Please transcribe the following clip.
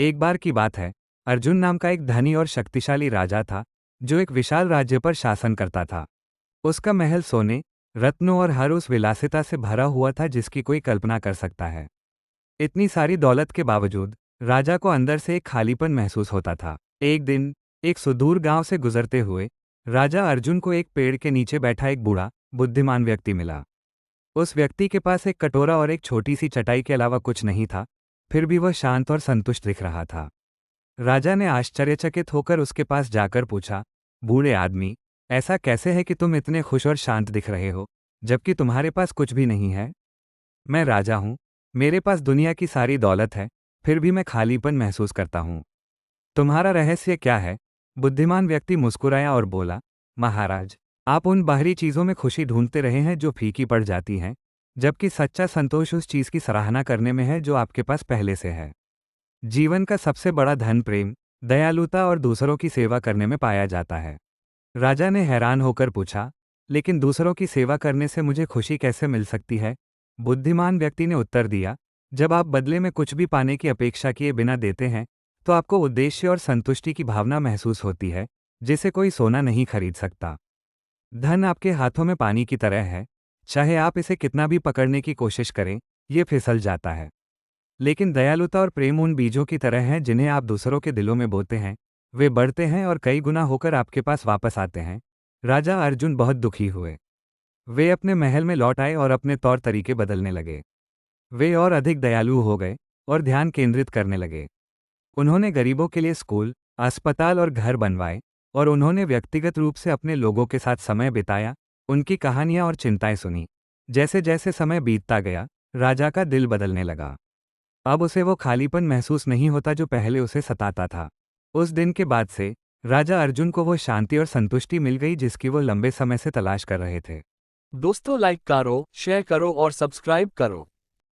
एक बार की बात है, अर्जुन नाम का एक धनी और शक्तिशाली राजा था, जो एक विशाल राज्य पर शासन करता था। उसका महल सोने, रत्नों और हर उस विलासिता से भरा हुआ था जिसकी कोई कल्पना कर सकता है। इतनी सारी दौलत के बावजूद राजा को अंदर से एक खालीपन महसूस होता था। एक दिन, एक सुदूर गांव से गुजरते हुए राजा अर्जुन को एक पेड़ के नीचे बैठा एक बूढ़ा, बुद्धिमान व्यक्ति मिला। उस व्यक्ति के पास एक कटोरा और एक छोटी सी चटाई के अलावा कुछ नहीं था, फिर भी वह शांत और संतुष्ट दिख रहा था। राजा ने आश्चर्यचकित होकर उसके पास जाकर पूछा, बूढ़े आदमी, ऐसा कैसे है कि तुम इतने खुश और शांत दिख रहे हो, जबकि तुम्हारे पास कुछ भी नहीं है? मैं राजा हूँ, मेरे पास दुनिया की सारी दौलत है, फिर भी मैं खालीपन महसूस करता हूँ। तुम्हारा रहस्य क्या है? बुद्धिमान व्यक्ति मुस्कुराया और बोला, महाराज, आप उन बाहरी चीज़ों में खुशी ढूंढते रहे हैं जो फीकी पड़ जाती हैं, जबकि सच्चा संतोष उस चीज़ की सराहना करने में है जो आपके पास पहले से है। जीवन का सबसे बड़ा धन प्रेम, दयालुता और दूसरों की सेवा करने में पाया जाता है। राजा ने हैरान होकर पूछा, लेकिन दूसरों की सेवा करने से मुझे खुशी कैसे मिल सकती है? बुद्धिमान व्यक्ति ने उत्तर दिया, जब आप बदले में कुछ भी पाने की अपेक्षा किए बिना देते हैं, तो आपको उद्देश्य और संतुष्टि की भावना महसूस होती है, जिसे कोई सोना नहीं खरीद सकता। धन आपके हाथों में पानी की तरह है, चाहे आप इसे कितना भी पकड़ने की कोशिश करें, ये फिसल जाता है। लेकिन दयालुता और प्रेम उन बीजों की तरह हैं जिन्हें आप दूसरों के दिलों में बोते हैं, वे बढ़ते हैं और कई गुना होकर आपके पास वापस आते हैं। राजा अर्जुन बहुत दुखी हुए। वे अपने महल में लौट आए और अपने तौर तरीके बदलने लगे। वे और अधिक दयालु हो गए और ध्यान केंद्रित करने लगे। उन्होंने गरीबों के लिए स्कूल, अस्पताल और घर बनवाए, और उन्होंने व्यक्तिगत रूप से अपने लोगों के साथ समय बिताया, उनकी कहानियां और चिंताएं सुनी। जैसे जैसे समय बीतता गया, राजा का दिल बदलने लगा। अब उसे वो खालीपन महसूस नहीं होता जो पहले उसे सताता था। उस दिन के बाद से राजा अर्जुन को वो शांति और संतुष्टि मिल गई जिसकी वो लंबे समय से तलाश कर रहे थे। दोस्तों, लाइक करो, शेयर करो और सब्सक्राइब करो।